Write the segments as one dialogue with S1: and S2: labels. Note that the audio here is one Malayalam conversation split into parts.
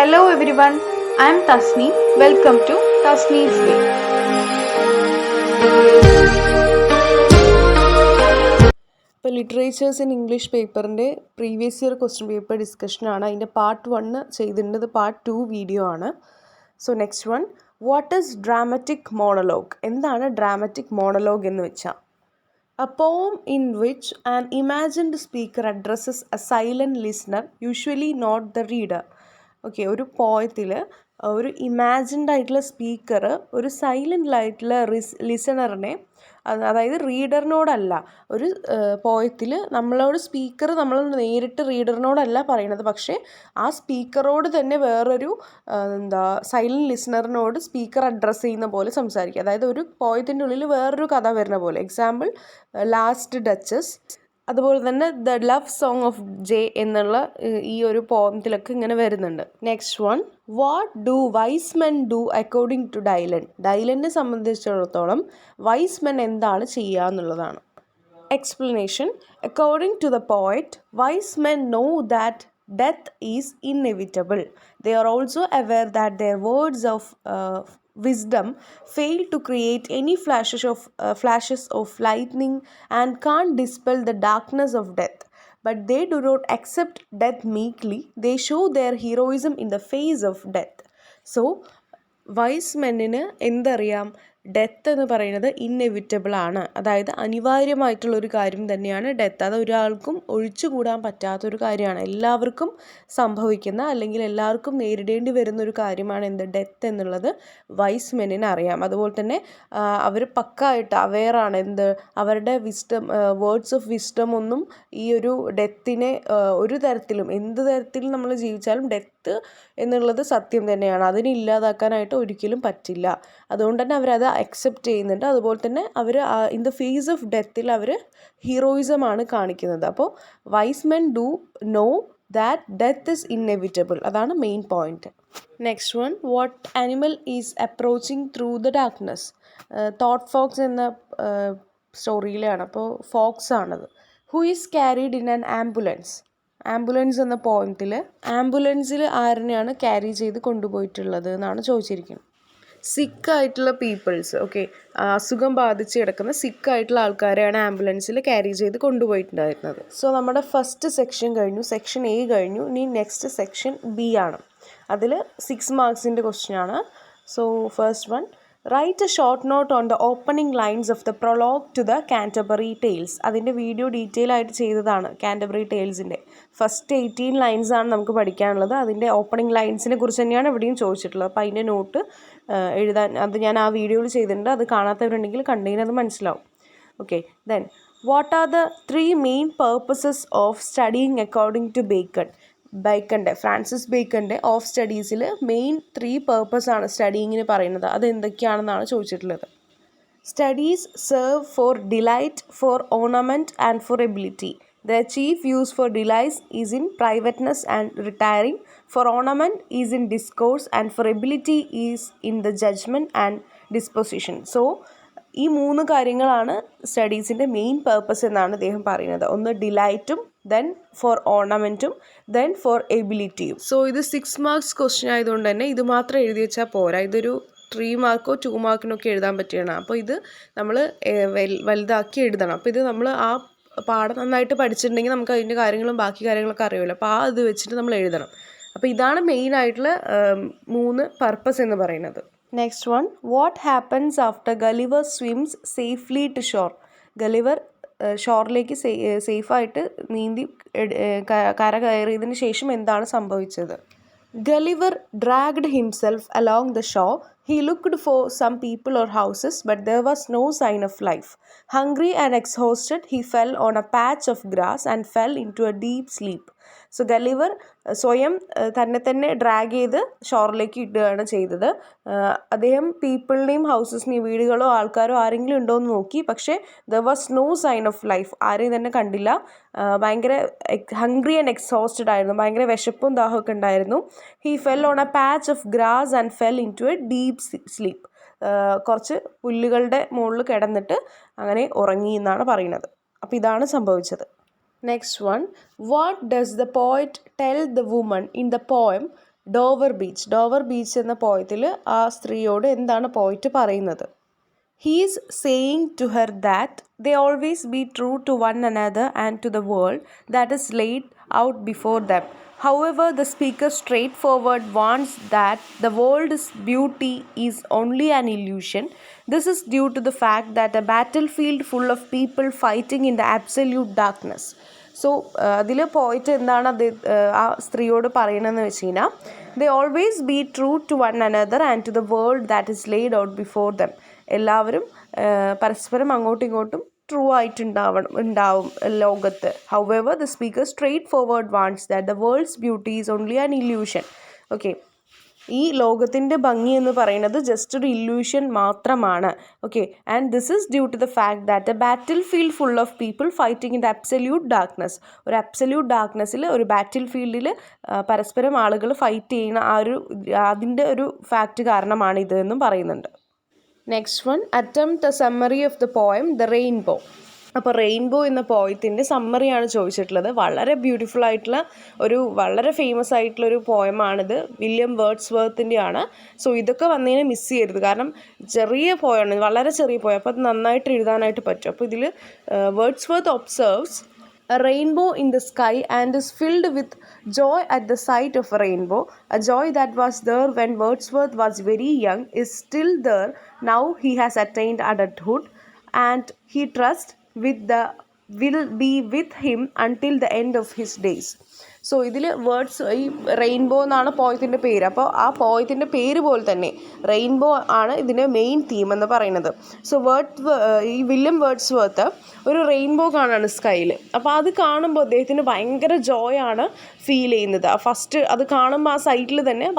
S1: Hello everyone, I am Tasni. Welcome to Tasni's Way.
S2: ഇപ്പോൾ ലിറ്ററേച്ചേഴ്സ് ഇൻ ഇംഗ്ലീഷ് പേപ്പറിൻ്റെ പ്രീവിയസ് ഇയർ ക്വസ്റ്റ്യൻ പേപ്പർ ഡിസ്കഷനാണ്. അതിൻ്റെ പാർട്ട് 1 ചെയ്തിട്ടുണ്ട്, പാർട്ട് 2 വീഡിയോ ആണ്. So next one, what is dramatic monologue? എന്താണ് ഡ്രാമറ്റിക് മോണലോഗ് എന്ന് വെച്ചാൽ? A poem in which an imagined speaker addresses a silent listener, usually not the reader. Okay, ഒരു പോയത്തിൽ ഒരു ഇമാജിൻഡ് ആയിട്ടുള്ള സ്പീക്കർ ഒരു സൈലൻ്റ് ആയിട്ടുള്ള ലിസണറിനെ, അതായത് റീഡറിനോടല്ല, ഒരു പോയത്തിൽ നമ്മളോട് സ്പീക്കർ നമ്മൾ നേരിട്ട് റീഡറിനോടല്ല പറയണത്, പക്ഷേ ആ സ്പീക്കറോട് തന്നെ വേറൊരു സൈലൻറ്റ് ലിസണറിനോട് സ്പീക്കർ അഡ്രസ്സ് ചെയ്യുന്ന പോലെ സംസാരിക്കുക. അതായത് ഒരു പോയത്തിൻ്റെ ഉള്ളിൽ വേറൊരു കഥ വരുന്ന പോലെ. എക്സാമ്പിൾ ലാസ്റ്റ് ഡച്ചസ്, അതുപോലെ തന്നെ the love song of J എന്നുള്ള ഈ ഒരു പോയത്തിലൊക്കെ ഇങ്ങനെ വരുന്നുണ്ട്. Next one, what do wise men do according to Dylan? ഡൈലനെ സംബന്ധിച്ചിടത്തോളം വൈസ് മെൻ എന്താണ് ചെയ്യുക എന്നുള്ളതാണ്. Explanation, according to the poet, wise men know that death is inevitable. They are also aware that their words of wisdom fail to create any flashes of lightning and can't dispel the darkness of death. But they do not accept death meekly. They show their heroism in the face of death. So wise മെന്നിന് എന്തറിയാം? ഡെത്ത് എന്ന് പറയുന്നത് ഇന്നെവിറ്റബിൾ ആണ്, അതായത് അനിവാര്യമായിട്ടുള്ളൊരു കാര്യം തന്നെയാണ് ഡെത്ത്. അത് ഒരാൾക്കും ഒഴിച്ചുകൂടാൻ പറ്റാത്തൊരു കാര്യമാണ്. എല്ലാവർക്കും സംഭവിക്കുന്ന, അല്ലെങ്കിൽ എല്ലാവർക്കും നേരിടേണ്ടി വരുന്നൊരു കാര്യമാണ് എന്ത്? ഡെത്ത് എന്നുള്ളത് വൈസ് മെന്നിന് അറിയാം. അതുപോലെ തന്നെ അവർ പക്കായിട്ട് അവെയറാണ്. അവരുടെ വേർഡ്സ് ഓഫ് വിസ്ഡം ഒന്നും ഈ ഒരു ഡെത്തിനെ ഒരു തരത്തിലും, എന്ത് തരത്തിൽ നമ്മൾ ജീവിച്ചാലും ഡെത്ത് എന്നുള്ളത് സത്യം തന്നെയാണ്. അതിനെ ഇല്ലാതാക്കാനായിട്ട് ഒരിക്കലും പറ്റില്ല. അതുകൊണ്ട് തന്നെ അവരത് അക്സെപ്റ്റ് ചെയ്യുന്നുണ്ട്. അതുപോലെ തന്നെ അവർ ഇൻ ദ ഫേസ് ഓഫ് ഡെത്തിൽ അവർ ഹീറോയിസമാണ് കാണിക്കുന്നത്. അപ്പോൾ wise men do know that death is inevitable. അതാണ് main point. Next one, what animal is approaching through the darkness? Thought fox എന്ന സ്റ്റോറിയിലാണ്. അപ്പോൾ ഫോക്സ് ആണത്. Who is carried in an ambulance? Ambulance എന്ന പോയിന്റിൽ ആംബുലൻസിൽ ആരിനെയാണ് ക്യാരി ചെയ്ത് കൊണ്ടുപോയിട്ടുള്ളത് എന്നാണ് ചോദിച്ചിരിക്കുന്നത്. സിക്കായിട്ടുള്ള പീപ്പിൾസ്, ഓക്കെ, അസുഖം ബാധിച്ച് കിടക്കുന്ന സിക്കായിട്ടുള്ള ആൾക്കാരെയാണ് ആംബുലൻസിൽ ക്യാരി ചെയ്ത് കൊണ്ടുപോയിട്ടുണ്ടായിരുന്നത്. സോ നമ്മുടെ ഫസ്റ്റ് സെക്ഷൻ കഴിഞ്ഞു, സെക്ഷൻ എ കഴിഞ്ഞു. ഇനി നെക്സ്റ്റ് സെക്ഷൻ ബി ആണ്. അതിൽ 6 മാർക്സിൻ്റെ ക്വസ്റ്റ്യൻ ആണ്. So first one, write a short note on the opening lines of the prologue to the Canterbury Tales. അതിൻ്റെ വീഡിയോ ഡീറ്റെയിൽ ആയിട്ട് ചെയ്തതാണ് കാൻറ്റർബറി ടെയിൽസിൻ്റെ. ഫസ്റ്റ് 18 ലൈൻസ് ആണ് നമുക്ക് പഠിക്കാനുള്ളത്. അതിൻ്റെ ഓപ്പണിംഗ് ലൈൻസിനെ കുറിച്ച് തന്നെയാണ് ഇവിടെയും ചോദിച്ചിട്ടുള്ളത്. അപ്പോൾ അതിൻ്റെ നോട്ട് എഴുതാൻ, അത് ഞാൻ ആ വീഡിയോയിൽ ചെയ്തിട്ടുണ്ട്. അത് കാണാത്തവരുണ്ടെങ്കിൽ കണ്ടെങ്കിൽ അത് മനസ്സിലാവും. Okay, then what are the 3 main purposes of studying according to Francis ബേക്കൻ്റെ ഓഫ് സ്റ്റഡീസിൽ മെയിൻ 3 പേർപ്പസാണ് സ്റ്റഡിയിങ്ങിന് പറയുന്നത്. അത് എന്തൊക്കെയാണെന്നാണ് ചോദിച്ചിട്ടുള്ളത്. Studies serve for delight, for ornament and for ability. Their chief use for delight is in privateness and retiring, for ornament is in discourse, and for ability is in the judgment and disposition. So ഈ 3 കാര്യങ്ങളാണ് സ്റ്റഡീസിൻ്റെ മെയിൻ പേർപ്പസ് എന്നാണ് അദ്ദേഹം പറയുന്നത്. ഒന്ന് ഡിലൈറ്റും, ദെൻ ഫോർ ഓർണമെൻറ്റും, ദെൻ ഫോർ എബിലിറ്റിയും. സോ ഇത് 6 മാർക്സ് ക്വസ്റ്റ്യൻ ആയതുകൊണ്ട് തന്നെ ഇത് മാത്രം എഴുതി വെച്ചാൽ പോരാ. ഇതൊരു 3 മാർക്കോ 2 മാർക്കിനൊക്കെ എഴുതാൻ പറ്റുകയാണ്. അപ്പോൾ ഇത് നമ്മൾ വലുതാക്കി എഴുതണം. അപ്പോൾ ഇത് നമ്മൾ ആ പാഠം നന്നായിട്ട് പഠിച്ചിട്ടുണ്ടെങ്കിൽ നമുക്ക് അതിൻ്റെ കാര്യങ്ങളും ബാക്കി കാര്യങ്ങളൊക്കെ അറിയുമല്ലോ. അപ്പോൾ ഇത് വെച്ചിട്ട് നമ്മൾ എഴുതണം. അപ്പോൾ ഇതാണ് മെയിൻ ആയിട്ടുള്ള 3 പർപ്പസ് എന്ന് പറയുന്നത്. Next one, what happens after Gulliver swims safely to shore? Gulliver ഷോറിലേക്ക് സേഫായിട്ട് നീന്തി കര കയറിയതിന് ശേഷം എന്താണ് സംഭവിച്ചത്? Gulliver dragged himself along the shore. He looked for some people or houses, but there was no sign of life. Hungry and exhausted, he fell on a patch of grass and fell into a deep sleep. So Gulliver സ്വയം തന്നെ ഡ്രാഗ് ചെയ്ത് ഷോറിലേക്ക് ഇടുകയാണ് ചെയ്തത്. അദ്ദേഹം പീപ്പിളിനെയും ഹൗസസിനെയും, വീടുകളോ ആൾക്കാരോ ആരെങ്കിലും ഉണ്ടോ എന്ന് നോക്കി. പക്ഷേ there was no sign of life. ആരെയും തന്നെ കണ്ടില്ല. ഭയങ്കര ഹംഗ്രി ആൻഡ് എക്സോസ്റ്റഡ് ആയിരുന്നു. ഭയങ്കര വിശപ്പും ദാഹമൊക്കെ ഉണ്ടായിരുന്നു. He fell on a patch of grass and fell into a deep sleep. കുറച്ച് പുല്ലുകളുടെ മുകളിൽ കിടന്നിട്ട് അങ്ങനെ ഉറങ്ങി എന്നാണ് പറയുന്നത്. അപ്പോൾ ഇതാണ് സംഭവിച്ചത്. Next one, what does the poet tell the woman in the poem Dover beach എന്ന പോയത്തിൽ ആ സ്ത്രീയോട് എന്താണ് പോയിറ്റ് പറയുന്നത്? He is saying to her that they always be true to one another and to the world that is laid out before them. However, the speaker straightforward warns that the world's beauty is only an illusion. This is due to the fact that a battlefield full of people fighting in the absolute darkness. So അതിൽ പോയിട്ട് എന്താണ് ആ സ്ത്രീയോട് പറയണമെന്ന് വെച്ച് കഴിഞ്ഞാൽ, they always be true to one another and to the world that is laid out before them. എല്ലാവരും പരസ്പരം അങ്ങോട്ടും ഇങ്ങോട്ടും ട്രൂ ഉണ്ടാവും ലോകത്ത്. However the speaker straightforward wants that the world's beauty is only an illusion. Okay, ഈ ലോകത്തിൻ്റെ ഭംഗി എന്ന് പറയുന്നത് ജസ്റ്റ് ഒരു ഇല്യൂഷൻ മാത്രമാണ്. Okay, and this is due to the fact that A battle field full of people fighting in the absolute darkness. ഒരു അബ്സല്യൂട്ട് ഡാർക്ക്നെസ്സിൽ ഒരു ബാറ്റിൽ ഫീൽഡിൽ പരസ്പരം ആളുകൾ ഫൈറ്റ് ചെയ്യുന്ന അതിൻ്റെ ഒരു ഫാക്റ്റ് കാരണമാണ് ഇത് എന്നും പറയുന്നുണ്ട്. Next one, attempt A summary of the poem the rainbow. അപ്പോൾ റെയിൻബോ എന്ന പോയത്തിൻ്റെ സമ്മറിയാണ് ചോദിച്ചിട്ടുള്ളത്. വളരെ ബ്യൂട്ടിഫുൾ ആയിട്ടുള്ള വളരെ ഫേമസ് ആയിട്ടുള്ളൊരു പോയമാണിത്. വില്യം വേർഡ്സ്വർത്തിൻ്റെയാണ്. സോ ഇതൊക്കെ വന്നതിനെ മിസ് ചെയ്യരുത്, കാരണം ചെറിയ പോയാണ്, വളരെ ചെറിയ പോയ, അപ്പോൾ അത് നന്നായിട്ട് എഴുതാനായിട്ട് പറ്റും. അപ്പോൾ ഇതിൽ Wordsworth observes a rainbow in the sky and is filled with joy at the sight of a rainbow. A joy that was there when Wordsworth was very young is still there now he has attained adulthood, and he trusts will be with him until the end of his days. So ഇതിൽ ഈ റെയിൻബോ എന്നാണ് പോയത്തിൻ്റെ പേര്. അപ്പോൾ ആ പോയത്തിൻ്റെ പേര് പോലെ തന്നെ റെയിൻബോ ആണ് ഇതിൻ്റെ മെയിൻ തീം എന്ന് പറയുന്നത്. സോ ഈ വില്യം വേർഡ്സ്വർത്ത് ഒരു റെയിൻബോ കാണാണ് സ്കൈയിൽ. അപ്പോൾ അത് കാണുമ്പോൾ അദ്ദേഹത്തിന് ഭയങ്കര ജോയാണ് ഫീൽ ചെയ്യുന്നത്. ഫസ്റ്റ് അത് കാണുമ്പോൾ ആ സൈറ്റിൽ തന്നെ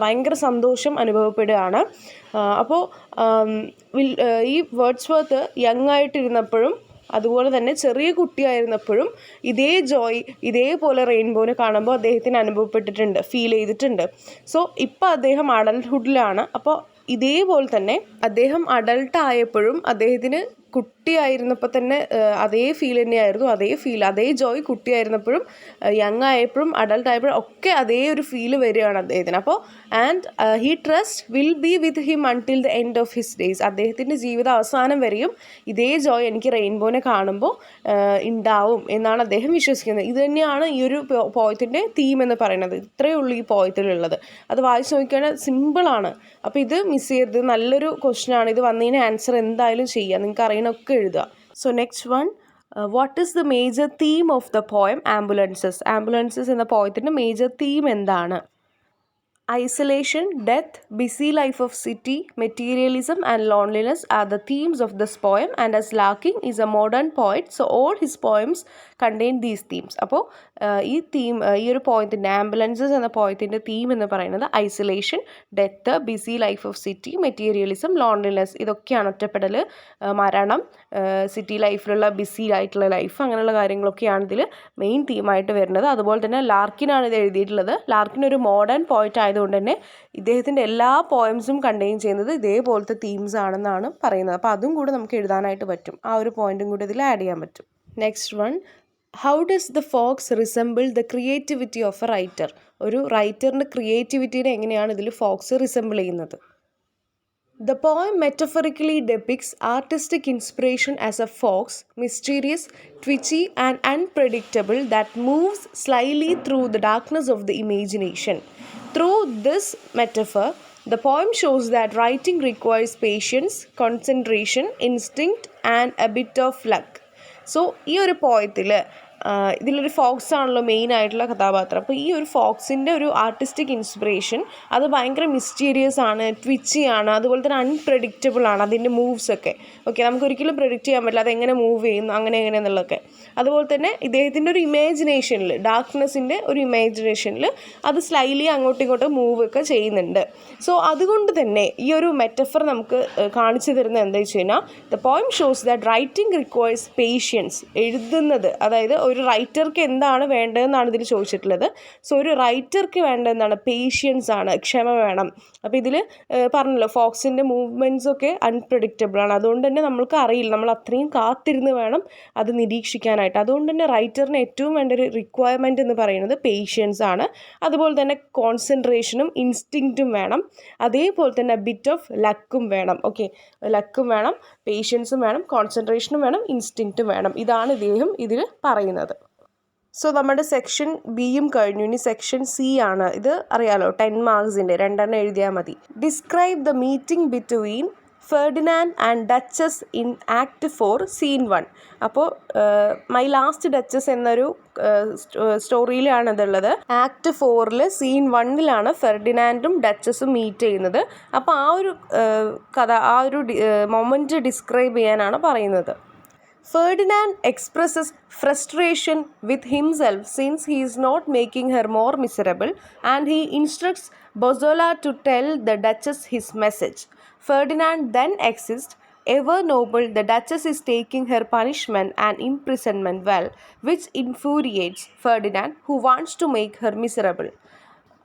S2: ഭയങ്കര സന്തോഷം അനുഭവപ്പെടുകയാണ്. അപ്പോൾ ഈ വേർഡ്സ്വർത്ത് യങ് ആയിട്ടിരുന്നപ്പോഴും അതുപോലെ തന്നെ ചെറിയ കുട്ടിയായിരുന്നപ്പോഴും ഇതേപോലെ റെയിൻബോനെ കാണുമ്പോൾ അദ്ദേഹത്തിന് അനുഭവപ്പെട്ടിട്ടുണ്ട്, ഫീൽ ചെയ്തിട്ടുണ്ട്. സോ ഇപ്പോൾ അദ്ദേഹം അഡൽട്ട്ഹുഡിലാണ്. അപ്പോൾ ഇതേപോലെ തന്നെ അദ്ദേഹം അഡൾട്ട് ആയപ്പോഴും അദ്ദേഹത്തിന് കുട്ടിയായിരുന്നപ്പോൾ തന്നെ അതേ ഫീൽ തന്നെയായിരുന്നു. അതേ ജോയ് കുട്ടിയായിരുന്നപ്പോഴും യങ് ആയപ്പോഴും അഡൾട്ട് ആയപ്പോഴും ഒക്കെ അതേ ഒരു ഫീല് വരികയാണ് അദ്ദേഹത്തിന്. അപ്പോൾ and he trust will be with him until the end of his days. അദ്ദേഹത്തിൻ്റെ ജീവിത അവസാനം വരെയും ഇതേ ജോയ് എനിക്ക് റെയിൻബോനെ കാണുമ്പോൾ ഉണ്ടാവും എന്നാണ് അദ്ദേഹം വിശ്വസിക്കുന്നത്. ഇത് തന്നെയാണ് ഈ ഒരു പോയത്തിൻ്റെ തീം എന്ന് പറയുന്നത്. ഇത്രയേ ഉള്ളൂ ഈ പോയത്തിലുള്ളത്. അത് വായിച്ച് നോക്കിയാൽ സിമ്പിളാണ്. അപ്പോൾ ഇത് മിസ് ചെയ്യരുത്. നല്ലൊരു ക്വസ്റ്റ്യനാണ്. ഇത് വന്നതിന് ആൻസർ എന്തായാലും ചെയ്യുക, നിങ്ങൾക്ക് അറിയണമൊക്കെ എഴുതുക. So next one, what is the major theme of the poem ambulances എന്ന പോയത്തിൻ്റെ മേജർ തീം എന്താണ്? Isolation, death, busy life of city, materialism and loneliness are the themes of this poem, and as Larkin is a modern poet, so all his poems contain these themes. അപ്പോൾ ഈ ഒരു പോയത്തിൻ്റെ ആംബുലൻസസ് എന്ന പോയത്തിൻ്റെ തീം എന്ന് പറയുന്നത് isolation, death, BC life of city, materialism, loneliness, ഇതൊക്കെയാണ്. ഒറ്റപ്പെടൽ, മരണം, സിറ്റി ലൈഫിലുള്ള ബിസി ആയിട്ടുള്ള ലൈഫ്, അങ്ങനെയുള്ള കാര്യങ്ങളൊക്കെയാണ് ഇതിൽ മെയിൻ തീമായിട്ട് വരുന്നത്. അതുപോലെ തന്നെ ലാർക്കിനാണ് ഇത് എഴുതിയിട്ടുള്ളത്. ലാർക്കിൻ ഒരു മോഡേൺ പോയറ്റ് ആയതുകൊണ്ട് തന്നെ ഇദ്ദേഹത്തിൻ്റെ എല്ലാ പോയംസും കണ്ടെയ്ൻ ചെയ്യുന്നത് ഇതേപോലത്തെ തീംസ് ആണെന്നാണ് പറയുന്നത്. അപ്പോൾ അതും കൂടെ നമുക്ക് എഴുതാനായിട്ട് പറ്റും. ആ ഒരു പോയിന്റും കൂടെ ഇതിൽ ആഡ് ചെയ്യാൻ പറ്റും. Next one, how does the fox resemble the creativity of a writer? ഒരു റൈറ്ററിൻ്റെ ക്രിയേറ്റിവിറ്റീനെ എങ്ങനെയാണ് ഇതിൽ ഫോക്സ് റിസംബിൾ ചെയ്യുന്നത്? The poem metaphorically depicts artistic inspiration as a fox, mysterious, twitchy and unpredictable, that moves slyly through the darkness of the imagination. Through this metaphor, the poem shows that writing requires patience, concentration, instinct and a bit of luck. So, ഈ ഒരു പോയത്തിൽ ഇതിലൊരു ഫോക്സ് ആണല്ലോ മെയിൻ ആയിട്ടുള്ള കഥാപാത്രം. അപ്പോൾ ഈ ഒരു ഫോക്സിൻ്റെ ഒരു ആർട്ടിസ്റ്റിക് ഇൻസ്പിറേഷൻ അത് ഭയങ്കര മിസ്റ്റീരിയസ് ആണ്, ട്വിച്ചി ആണ്, അതുപോലെ തന്നെ അൺപ്രഡിക്റ്റബിൾ ആണ് അതിൻ്റെ മൂവ്സൊക്കെ. ഓക്കെ, നമുക്കൊരിക്കലും പ്രെഡിക്റ്റ് ചെയ്യാൻ പറ്റില്ല അതെങ്ങനെ മൂവ് ചെയ്യുന്നു എന്നുള്ളതൊക്കെ. അതുപോലെ തന്നെ ഇദ്ദേഹത്തിൻ്റെ ഒരു ഇമാജിനേഷനിൽ, ഡാർക്ക്നെസ്സിൻ്റെ ഒരു ഇമാജിനേഷനിൽ അത് സ്ലൈലി അങ്ങോട്ടും ഇങ്ങോട്ടും മൂവ് ഒക്കെ ചെയ്യുന്നുണ്ട്. സോ അതുകൊണ്ട് തന്നെ ഈ ഒരു മെറ്റഫർ നമുക്ക് കാണിച്ചു തരുന്നത് എന്താ വെച്ച് കഴിഞ്ഞാൽ, the poem shows that writing requires patience. എഴുതുന്നത്, അതായത് ഒരു റൈറ്റർക്ക് എന്താണ് വേണ്ടതെന്നാണ് ഇതിൽ ചോദിച്ചിട്ടുള്ളത്. സോ ഒരു റൈറ്റർക്ക് വേണ്ടതെന്താണ്? പേഷ്യൻസ് ആണ്, ക്ഷമ വേണം. അപ്പോൾ ഇതിൽ പറഞ്ഞല്ലോ ഫോക്സിൻ്റെ മൂവ്മെൻറ്റ്സ് ഒക്കെ അൺപ്രഡിക്റ്റബിൾ ആണ്. അതുകൊണ്ട് തന്നെ നമ്മൾക്ക് അറിയില്ല, നമ്മൾ അത്രയും കാത്തിരുന്ന് വേണം അത് നിരീക്ഷിക്കാനായിട്ട്. അതുകൊണ്ട് തന്നെ റൈറ്ററിന് ഏറ്റവും വേണ്ട ഒരു റിക്വയർമെൻറ്റ് എന്ന് പറയുന്നത് പേഷ്യൻസ് ആണ്. അതുപോലെ തന്നെ കോൺസെൻട്രേഷനും ഇൻസ്റ്റിങ്ക്റ്റും വേണം. അതേപോലെ തന്നെ ബിറ്റ് ഓഫ് ലക്കും വേണം. ഓക്കെ, ലക്കും വേണം, പേഷ്യൻസും വേണം, കോൺസെൻട്രേഷനും വേണം, ഇൻസ്റ്റിങ്ക്റ്റും വേണം. ഇതാണ് ഇദ്ദേഹം ഇതിൽ പറയുന്നത്. സോ നമ്മുടെ സെക്ഷൻ ബിയും കഴിഞ്ഞു. ഇനി സെക്ഷൻ സി ആണ്. ഇത് അറിയാലോ, 10 മാർക്സിൻ്റെ 2 എഴുതിയാൽ മതി. Describe the meeting between Ferdinand and Duchess in act 4 scene 1. അപ്പോൾ മൈ ലാസ്റ്റ് ഡച്ചസ് എന്നൊരു സ്റ്റോറിയിലാണ് ഇതുള്ളത്. ആക്ട് 4 സീൻ 1 ഫെർഡിനാൻഡും ഡച്ചസും മീറ്റ് ചെയ്യുന്നത്. അപ്പോൾ ആ ഒരു കഥ, ആ ഒരു മൊമെൻറ്റ് ഡിസ്ക്രൈബ് ചെയ്യാനാണ് പറയുന്നത്. Ferdinand expresses frustration with himself since he is not making her more miserable, and he instructs Bozzola to tell the Duchess his message. Ferdinand then exists, ever noble, the Duchess is taking her punishment and imprisonment well, which infuriates Ferdinand, who wants to make her miserable.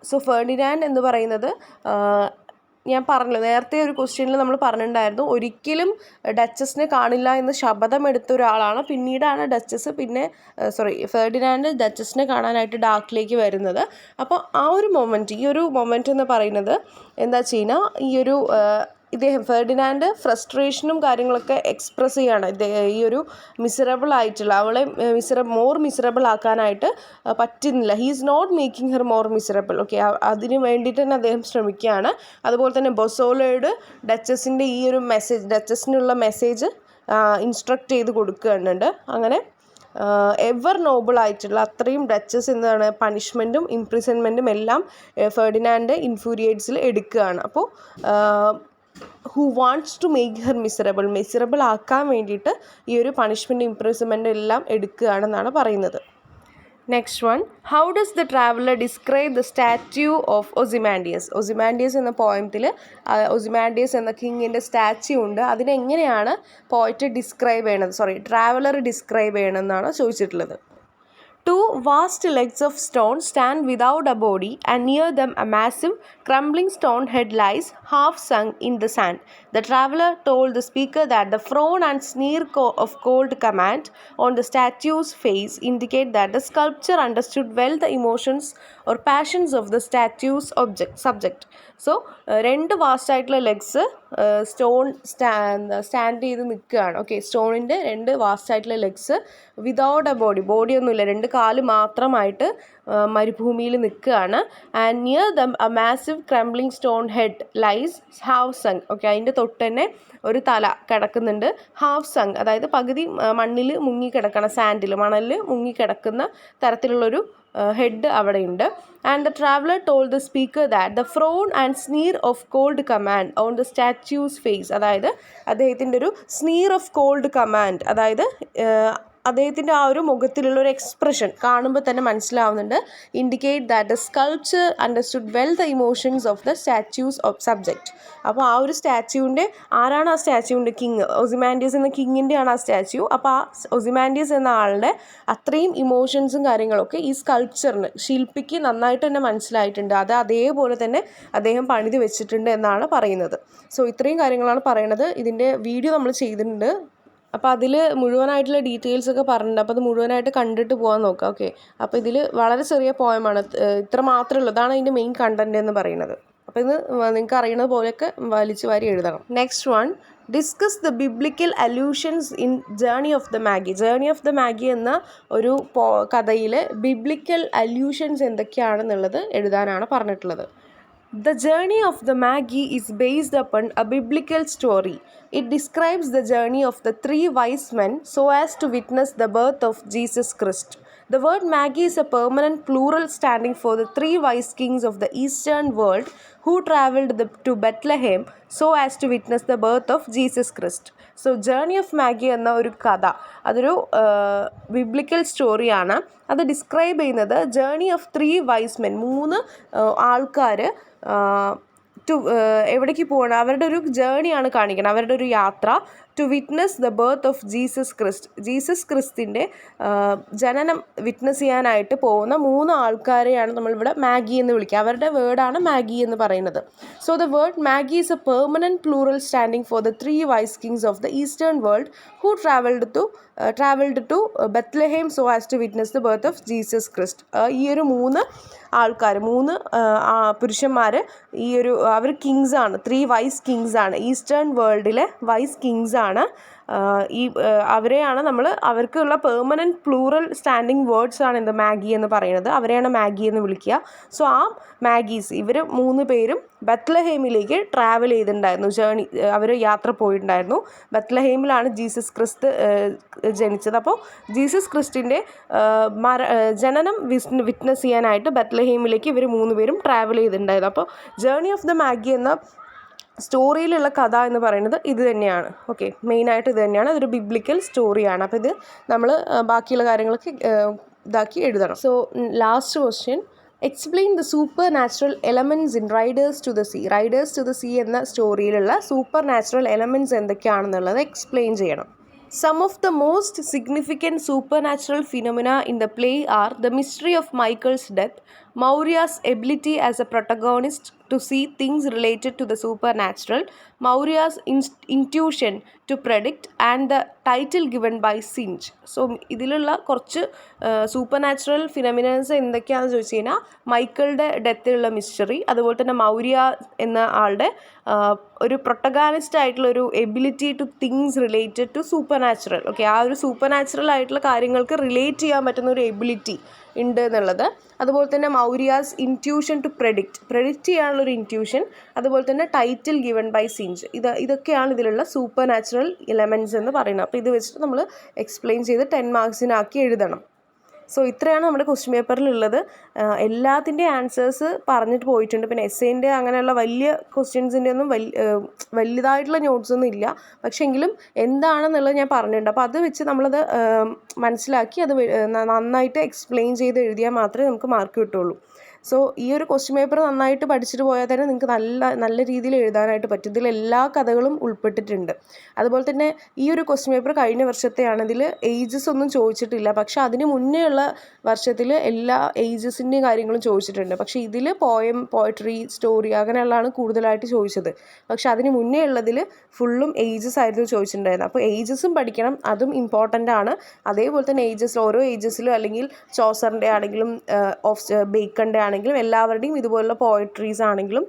S2: So Ferdinand എന്ന് പറയുന്നത്, ഞാൻ പറഞ്ഞല്ലോ നേരത്തെ ഒരു ക്വസ്റ്റ്യനിൽ നമ്മൾ പറഞ്ഞിട്ടുണ്ടായിരുന്നു, ഒരിക്കലും ഡച്ചസിനെ കാണില്ല എന്ന് ശപഥമെടുത്ത ഒരാളാണ്. പിന്നീടാണ് ഫെർഡിനാൻഡ് ഡച്ചസിനെ കാണാനായിട്ട് ഡാർക്കിലേക്ക് വരുന്നത്. അപ്പോൾ ആ ഒരു മൊമെൻറ്റ്, ഈ ഒരു മൊമെൻറ്റ് എന്ന് പറയുന്നത് എന്താ വെച്ച് കഴിഞ്ഞാൽ, ഈ ഒരു ഇദ്ദേഹം ഫെർഡിനാൻഡ് ഫ്രസ്ട്രേഷനും കാര്യങ്ങളൊക്കെ എക്സ്പ്രസ് ചെയ്യാണ്. ഈ ഒരു മിസറബിൾ ആയിട്ടുള്ള അവളെ മോർ മിസറബിൾ ആക്കാനായിട്ട് പറ്റുന്നില്ല. He is not making her more miserable. Okay, അതിന് വേണ്ടിയിട്ട് തന്നെ അദ്ദേഹം ശ്രമിക്കുകയാണ്. അതുപോലെ തന്നെ ബൊസോളയോട് ഡച്ചസിൻ്റെ ഈ ഒരു മെസ്സേജ്, ഡച്ചസിനുള്ള മെസ്സേജ് ഇൻസ്ട്രക്റ്റ് ചെയ്ത് കൊടുക്കുന്നുണ്ട്. അങ്ങനെ എവർ നോബിൾ ആയിട്ടുള്ള അത്രയും ഡച്ചസ് എന്താണ് പണിഷ്മെൻറ്റും ഇംപ്രിസൺമെൻറ്റും എല്ലാം ഫെർഡിനാൻഡ് ഇൻഫ്യൂരിയേറ്റ്സിൽ എടുക്കുകയാണ്. അപ്പോൾ who wants to make her miserable ആക്കാൻ വേണ്ടിയിട്ട് ഈ ഒരു പണിഷ്മെൻറ്റ് ഇംപ്രിസൺമെൻറ്റ് എല്ലാം എടുക്കുകയാണെന്നാണ് പറയുന്നത്. Next one, how does the traveller describe the statue of Ozymandias. Ozymandias എന്ന പോയത്തിൽ ഒസിമാൻഡിയസ് എന്ന കിങ്ങിൻ്റെ സ്റ്റാച്യു ഉണ്ട്. അതിനെങ്ങനെയാണ് ട്രാവലർ ഡിസ്ക്രൈബ് ചെയ്യണമെന്നാണ് ചോദിച്ചിട്ടുള്ളത്. 2 vast legs of stone stand without a body, and near them a massive, crumbling stone head lies, half sunk in the sand. The traveller told the speaker that the frown and sneer of cold command on the statue's face indicate that the sculptor understood well the emotions or passions of the subject. So, 2 vast ആയിട്ടുള്ള ലെഗ്സ് സ്റ്റാൻഡ് ചെയ്ത് നിൽക്കുകയാണ്. ഓക്കെ, സ്റ്റോണിൻ്റെ 2 വാസ്റ്റ് ആയിട്ടുള്ള ലെഗ്സ് വിതൗട്ട് എ ബോഡിയൊന്നുമില്ല, 2 കാല് മാത്രമായിട്ട് മരുഭൂമിയിൽ നിൽക്കുകയാണ്. And near them a massive crumbling stone head lies half sunk. Okay, അതിൻ്റെ തൊട്ട് തന്നെ ഒരു തല കിടക്കുന്നുണ്ട്. ഹാഫ് സങ് അതായത് പകുതി മണ്ണിൽ മുങ്ങിക്കിടക്കണം, മണലിൽ മുങ്ങിക്കിടക്കുന്ന തരത്തിലുള്ളൊരു ഹെഡ് അവിടെയുണ്ട്. And the traveller told the speaker that the frown and sneer of cold command on the statue's face. അതായത് അദ്ദേഹത്തിൻ്റെ ഒരു സ്നീർ ഓഫ് കോൾഡ് കമാൻഡ്, അതായത് അദ്ദേഹത്തിൻ്റെ ആ ഒരു മുഖത്തിലുള്ള ഒരു എക്സ്പ്രഷൻ കാണുമ്പോൾ തന്നെ മനസ്സിലാവുന്നുണ്ട്. Indicate that the sculpture understood well the emotions of the statues of subject. അപ്പോൾ ആ ഒരു സ്റ്റാച്യൂവിൻ്റെ ആരാണ് ആ സ്റ്റാച്യൂവിൻ്റെ കിങ്? ഒസിമാൻഡിയസ് എന്ന കിങ്ങിൻ്റെയാണ് ആ സ്റ്റാച്യൂ. അപ്പോൾ ആ ഒസിമാൻഡിയസ് എന്ന ആളുടെ അത്രയും ഇമോഷൻസും കാര്യങ്ങളൊക്കെ ഈ സ്കൾപ്ചറിന്, ശില്പിക്ക് നന്നായിട്ട് തന്നെ മനസ്സിലായിട്ടുണ്ട്. അത് അതേപോലെ തന്നെ അദ്ദേഹം പണിത് വെച്ചിട്ടുണ്ട് എന്നാണ് പറയുന്നത്. സോ ഇത്രയും കാര്യങ്ങളാണ് പറയുന്നത്. ഇതിൻ്റെ വീഡിയോ നമ്മൾ ചെയ്തിട്ടുണ്ട്. അപ്പോൾ അതിൽ മുഴുവനായിട്ടുള്ള ഡീറ്റെയിൽസ് ഒക്കെ പറഞ്ഞിട്ടുണ്ട്. അപ്പോൾ അത് മുഴുവനായിട്ട് കണ്ടിട്ട് പോകാൻ നോക്കാം. ഓക്കെ, അപ്പോൾ ഇതിൽ വളരെ ചെറിയ പോയമാണ്, ഇത്ര മാത്രമേ ഉള്ളൂ. അതാണ് അതിൻ്റെ മെയിൻ കണ്ടൻറ്റ് എന്ന് പറയുന്നത്. അപ്പോൾ ഇത് നിങ്ങൾക്ക് അറിയുന്നത് പോലെയൊക്കെ വലിച്ചു വാരി എഴുതണം. Next one, discuss the biblical allusions in journey of the magi. Journey of the magi എന്ന ഒരു കഥയിൽ ബിബ്ലിക്കൽ അലൂഷൻസ് എന്തൊക്കെയാണെന്നുള്ളത് എഴുതാനാണ് പറഞ്ഞിട്ടുള്ളത്. The journey of the Magi is based upon a biblical story. It describes the journey of the 3 wise men so as to witness the birth of Jesus Christ. The word Magi is a permanent plural standing for the 3 wise kings of the eastern world who travelled to Bethlehem so as to witness the birth of Jesus Christ. So Journey of Magi എന്ന ഒരു കഥ, അതൊരു ബിബ്ലിക്കൽ സ്റ്റോറിയാണ്. അത് ഡിസ്ക്രൈബ് ചെയ്യുന്നത് ജേർണി ഓഫ് 3 വൈസ് മെൻ, 3 ആൾക്കാർ എവിടേക്ക് പോകണം, അവരുടെ ഒരു ജേർണിയാണ് കാണിക്കണം, അവരുടെ ഒരു യാത്ര. To witness the birth of Jesus Christ. Jesus ക്രിസ്റ്റിൻ്റെ ജനനം വിറ്റ്നസ് ചെയ്യാനായിട്ട് പോകുന്ന 3 ആൾക്കാരെയാണ് നമ്മളിവിടെ മാഗി എന്ന് വിളിക്കുക. അവരുടെ വേർഡാണ് മാഗി എന്ന് പറയുന്നത്. So the word Maggi is A permanent plural standing for the 3 wise kings of the eastern world who traveled to Bethlehem so as to witness the birth of Jesus Christ. ഈ ഒരു 3 ആൾക്കാർ, 3 പുരുഷന്മാർ, അവർ കിങ്സാണ്, 3 വൈസ് കിങ്സാണ്, ഈസ്റ്റേൺ വേൾഡിലെ വൈസ് കിങ്സാണ്. അവരെയാണ് അവർക്കുള്ള പെർമനൻറ്റ് പ്ലൂറൽ സ്റ്റാൻഡിങ് വേർഡ്സ് ആണ് എന്ത് മാഗി എന്ന് പറയുന്നത്. അവരെയാണ് മാഗി എന്ന് വിളിക്കുക. സോ ആ മാഗീസ് ഇവർ 3 പേരും ബത്ലഹേമിലേക്ക് ട്രാവൽ ചെയ്തിട്ടുണ്ടായിരുന്നു. അവർ യാത്ര പോയിട്ടുണ്ടായിരുന്നു. ബത്ലഹേമിലാണ് ജീസസ് ക്രിസ്റ്റ് ജനിച്ചത്. അപ്പോൾ ജീസസ് ക്രിസ്റ്റിൻ്റെ ജനനം വിറ്റ്നസ് ചെയ്യാനായിട്ട് ബത്ലഹേമിലേക്ക് ഇവർ 3 പേരും ട്രാവൽ ചെയ്തിട്ടുണ്ടായിരുന്നു. അപ്പോൾ ജേർണി ഓഫ് ദ മാഗി എന്ന സ്റ്റോറിയിലുള്ള കഥ എന്ന് പറയുന്നത് ഇത് തന്നെയാണ്. ഓക്കെ, മെയിനായിട്ട് ഇത് തന്നെയാണ്. ഇതൊരു ബിബ്ലിക്കൽ സ്റ്റോറിയാണ്. അപ്പോൾ ഇത് നമ്മൾ ബാക്കിയുള്ള കാര്യങ്ങളൊക്കെ ഇതാക്കി എഴുതണം. So last question, explain the supernatural elements in Riders to the Sea. Riders to the Sea എന്ന സ്റ്റോറിയിലുള്ള സൂപ്പർ നാച്ചുറൽ എലമെൻറ്റ്സ് എന്തൊക്കെയാണെന്നുള്ളത് എക്സ്പ്ലെയിൻ ചെയ്യണം. Some of the most significant supernatural phenomena in the play are the mystery of Michael's death, Maurya's ability as a protagonist to see things related to the supernatural, Maurya's intuition to predict, and the title given by Sinch. So ഇതിലുള്ള കുറച്ച് സൂപ്പർ നാച്ചുറൽ ഫിനോമിനൻസ് എന്തൊക്കെയാണെന്ന് ചോദിച്ചു കഴിഞ്ഞാൽ മൈക്കിളുടെ ഡെത്തിലുള്ള മിസ്റ്ററി, അതുപോലെ തന്നെ മൗര്യ എന്ന ആളുടെ ഒരു പ്രൊട്ടഗാനിസ്റ്റ് ആയിട്ടുള്ള ഒരു ability to things related to supernatural. Okay, ആ ഒരു സൂപ്പർ നാച്ചുറൽ ആയിട്ടുള്ള കാര്യങ്ങൾക്ക് റിലേറ്റ് ചെയ്യാൻ പറ്റുന്ന ഒരു എബിലിറ്റി ഉണ്ട് എന്നുള്ളത്. അതുപോലെ തന്നെ മൗര്യാസ് ഇൻറ്റ്യൂഷൻ ടു പ്രെഡിക്റ്റ് ചെയ്യാനുള്ളൊരു ഇൻറ്റ്യൂഷൻ, അതുപോലെ തന്നെ ടൈറ്റിൽ ഗിവൺ ബൈ സിഞ്ച്. ഇതൊക്കെയാണ് ഇതിലുള്ള സൂപ്പർ നാച്ചുറൽ എലമെൻറ്റ്സ് എന്ന് പറയുന്നത്. അപ്പോൾ ഇത് വെച്ചിട്ട് നമ്മൾ എക്സ്പ്ലെയിൻ ചെയ്ത് 10 മാർക്സിനാക്കി എഴുതണം. സോ ഇത്രയാണ് നമ്മുടെ ക്വസ്റ്റ്യൻ പേപ്പറിലുള്ളത്. എല്ലാത്തിൻ്റെ ആൻസേഴ്സ് പറഞ്ഞിട്ട് പോയിട്ടുണ്ട്. പിന്നെ എസ്സേൻ്റെ അങ്ങനെയുള്ള വലിയ ക്വസ്റ്റ്യൻസിൻ്റെ ഒന്നും വലുതായിട്ടുള്ള നോട്ട്സൊന്നും ഇല്ല. പക്ഷേ എങ്കിലും എന്താണെന്നുള്ളത് ഞാൻ പറഞ്ഞിട്ടുണ്ട്. അപ്പോൾ അത് വെച്ച് നമ്മളത് മനസ്സിലാക്കി അത് നന്നായിട്ട് എക്സ്പ്ലെയിൻ ചെയ്ത് എഴുതിയാൽ മാത്രമേ നമുക്ക് മാർക്ക് കിട്ടുള്ളൂ. സോ ഈ ഒരു ക്വസ്റ്റ്യൻ പേപ്പർ നന്നായിട്ട് പഠിച്ചിട്ട് പോയാൽ തന്നെ നിങ്ങൾക്ക് നല്ല രീതിയിൽ എഴുതാനായിട്ട് പറ്റും. ഇതിൽ എല്ലാ കഥകളും ഉൾപ്പെട്ടിട്ടുണ്ട്. അതുപോലെ തന്നെ ഈ ഒരു ക്വസ്റ്റ്യൻ പേപ്പർ കഴിഞ്ഞ വർഷത്തെയാണ്. ഇതിൽ ഏജസ് ഒന്നും ചോദിച്ചിട്ടില്ല. പക്ഷേ അതിന് മുന്നേ ഉള്ള വർഷത്തിൽ എല്ലാ ഏജസിൻ്റെയും കാര്യങ്ങളും ചോദിച്ചിട്ടുണ്ട്. പക്ഷേ ഇതിൽ പോയട്രി, സ്റ്റോറി അങ്ങനെയുള്ളതാണ് കൂടുതലായിട്ട് ചോദിച്ചത്. പക്ഷേ അതിന് മുന്നേ ഉള്ളതിൽ ഫുള്ളും ഏജസ് ആയിരുന്നു ചോദിച്ചിട്ടുണ്ടായിരുന്നത്. അപ്പോൾ ഏജസും പഠിക്കണം, അതും ഇമ്പോർട്ടൻ്റ് ആണ്. അതേപോലെ തന്നെ ഓരോ ഏജസിലും അല്ലെങ്കിൽ ചോസറിൻ്റെ ആണെങ്കിലും ബേക്കണിൻ്റെ ആണെങ്കിലും എല്ലാവരുടെയും ഇതുപോലുള്ള പോയട്രീസ് ആണെങ്കിലും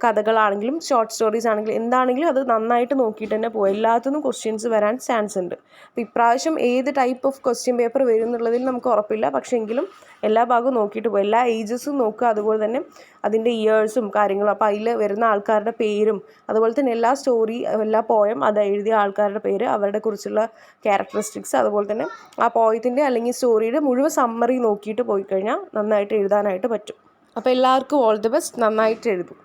S2: കഥകളാണെങ്കിലും ഷോർട്ട് സ്റ്റോറീസ് ആണെങ്കിലും എന്താണെങ്കിലും അത് നന്നായിട്ട് നോക്കിയിട്ട് തന്നെ പോകും. എല്ലാത്തിനും ക്വസ്റ്റ്യൻസ് വരാൻ ചാൻസ് ഉണ്ട്. അപ്പോൾ ഇപ്രാവശ്യം ഏത് ടൈപ്പ് ഓഫ് ക്വസ്റ്റ്യൻ പേപ്പർ വരും എന്നുള്ളതിൽ നമുക്ക് ഉറപ്പില്ല. പക്ഷേ എങ്കിലും എല്ലാ ഭാഗവും നോക്കിയിട്ട് പോകും. എല്ലാ ഏജസും നോക്കുക, അതുപോലെ തന്നെ അതിൻ്റെ ഇയേഴ്സും കാര്യങ്ങളും. അപ്പോൾ അതിൽ വരുന്ന ആൾക്കാരുടെ പേരും അതുപോലെ തന്നെ എല്ലാ പോയം അത് എഴുതിയ ആൾക്കാരുടെ പേര്, അവരുടെ കുറിച്ചുള്ള ക്യാരക്ടറിസ്റ്റിക്സ്, അതുപോലെ തന്നെ ആ പോയത്തിൻ്റെ അല്ലെങ്കിൽ സ്റ്റോറിയുടെ മുഴുവൻ സമ്മറി നോക്കിയിട്ട് പോയി കഴിഞ്ഞാൽ നന്നായിട്ട് എഴുതാനായിട്ട് പറ്റും. അപ്പോൾ എല്ലാവർക്കും ഓൾ ദി ബെസ്റ്റ്. നന്നായിട്ട് എഴുതും.